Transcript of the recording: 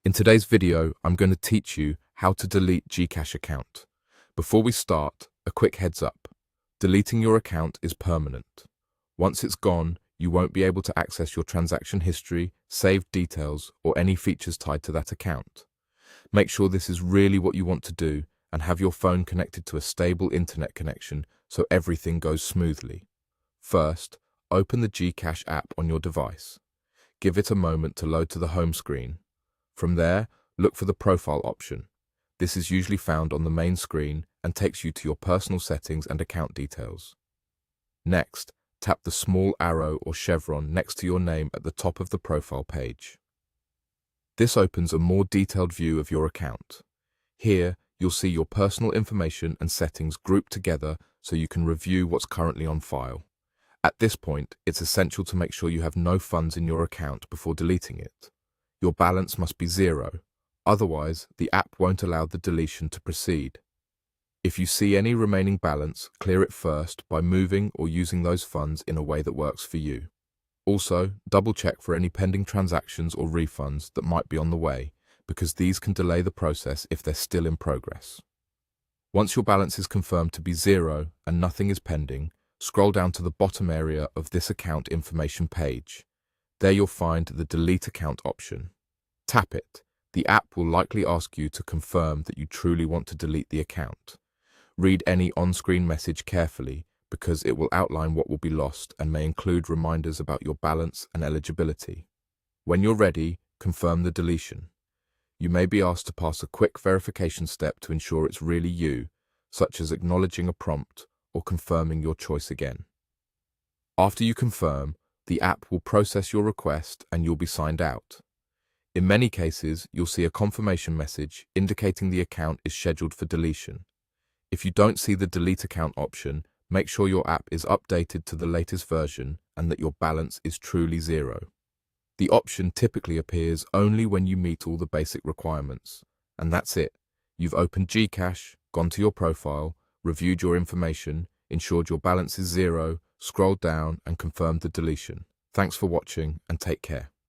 In today's video, I'm going to teach you how to delete GCash account. Before we start, a quick heads up. Deleting your account is permanent. Once it's gone, you won't be able to access your transaction history, saved details, or any features tied to that account. Make sure this is really what you want to do and have your phone connected to a stable internet connection so everything goes smoothly. First, open the GCash app on your device. Give it a moment to load to the home screen. From there, look for the profile option. This is usually found on the main screen and takes you to your personal settings and account details. Next, tap the small arrow or chevron next to your name at the top of the profile page. This opens a more detailed view of your account. Here, you'll see your personal information and settings grouped together so you can review what's currently on file. At this point, it's essential to make sure you have no funds in your account before deleting it. Your balance must be zero, otherwise the app won't allow the deletion to proceed. If you see any remaining balance, clear it first by moving or using those funds in a way that works for you. Also, double-check for any pending transactions or refunds that might be on the way, because these can delay the process if they're still in progress. Once your balance is confirmed to be zero and nothing is pending, scroll down to the bottom area of this account information page. There you'll find the Delete Account option. Tap it. The app will likely ask you to confirm that you truly want to delete the account. Read any on-screen message carefully because it will outline what will be lost and may include reminders about your balance and eligibility. When you're ready, confirm the deletion. You may be asked to pass a quick verification step to ensure it's really you, such as acknowledging a prompt or confirming your choice again. After you confirm, the app will process your request and you'll be signed out. In many cases, you'll see a confirmation message indicating the account is scheduled for deletion. If you don't see the Delete Account option, make sure your app is updated to the latest version and that your balance is truly zero. The option typically appears only when you meet all the basic requirements. And that's it. You've opened GCash, gone to your profile, reviewed your information, ensured your balance is zero, scrolled down and confirmed the deletion. Thanks for watching and take care.